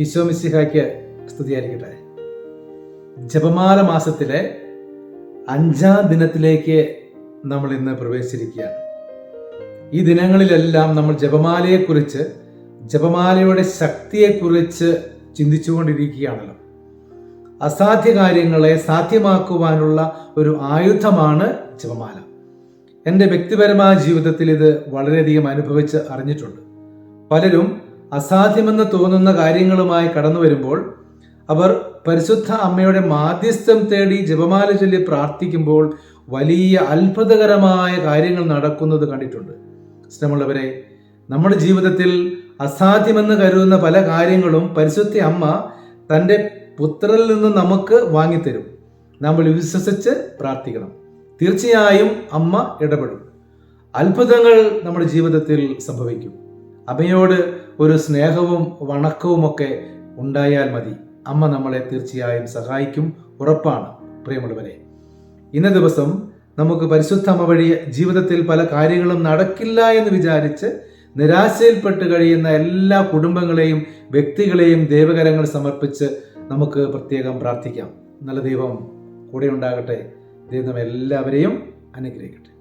ഈശോ മിശിഹായ്ക്ക് സ്തുതിയായിരിക്കട്ടെ. ജപമാല മാസത്തിലെ 5-ാം ദിനത്തിലേക്ക് നമ്മൾ ഇന്ന് പ്രവേശിച്ചിരിക്കുകയാണ്. ഈ ദിനങ്ങളിലെല്ലാം നമ്മൾ ജപമാലയെക്കുറിച്ച്, ജപമാലയുടെ ശക്തിയെക്കുറിച്ച് ചിന്തിച്ചുകൊണ്ടിരിക്കുകയാണല്ലോ. അസാധ്യ കാര്യങ്ങളെ സാധ്യമാക്കുവാനുള്ള ഒരു ആയുധമാണ് ജപമാല. എൻ്റെ വ്യക്തിപരമായ ജീവിതത്തിൽ ഇത് വളരെയധികം അനുഭവിച്ച് അറിഞ്ഞിട്ടുണ്ട്. പലരും അസാധ്യമെന്ന് തോന്നുന്ന കാര്യങ്ങളുമായി കടന്നു വരുമ്പോൾ അവർ പരിശുദ്ധ അമ്മയുടെ മാധ്യസ്ഥം തേടി ജപമാല ചൊല്ലി പ്രാർത്ഥിക്കുമ്പോൾ വലിയ അത്ഭുതകരമായ കാര്യങ്ങൾ നടക്കുന്നത് കണ്ടിട്ടുണ്ട്. സ്നേഹമുള്ളവരെ, നമ്മുടെ ജീവിതത്തിൽ അസാധ്യമെന്ന് കരുതുന്ന പല കാര്യങ്ങളും പരിശുദ്ധ അമ്മ തൻ്റെ പുത്രനിൽ നിന്ന് നമുക്ക് വാങ്ങിത്തരും. നമ്മൾ വിശ്വസിച്ച് പ്രാർത്ഥിക്കണം. തീർച്ചയായും അമ്മ ഇടപെടും. അത്ഭുതങ്ങൾ നമ്മുടെ ജീവിതത്തിൽ സംഭവിക്കും. അമ്മയോട് ഒരു സ്നേഹവും വണക്കവുമൊക്കെ ഉണ്ടായാൽ മതി. അമ്മ നമ്മളെ തീർച്ചയായും സഹായിക്കും, ഉറപ്പാണ്. പ്രിയമുള്ളവരെ, ഇന്ന ദിവസം നമുക്ക് പരിശുദ്ധ അമ്മ വഴി ജീവിതത്തിൽ പല കാര്യങ്ങളും നടക്കില്ല എന്ന് വിചാരിച്ച് നിരാശയിൽപ്പെട്ട് കഴിയുന്ന എല്ലാ കുടുംബങ്ങളെയും വ്യക്തികളെയും ദൈവകരങ്ങൾ സമർപ്പിച്ച് നമുക്ക് പ്രത്യേകം പ്രാർത്ഥിക്കാം. നല്ല ദൈവം കൂടെ ഉണ്ടാകട്ടെ. ദൈവം എല്ലാവരെയും അനുഗ്രഹിക്കട്ടെ.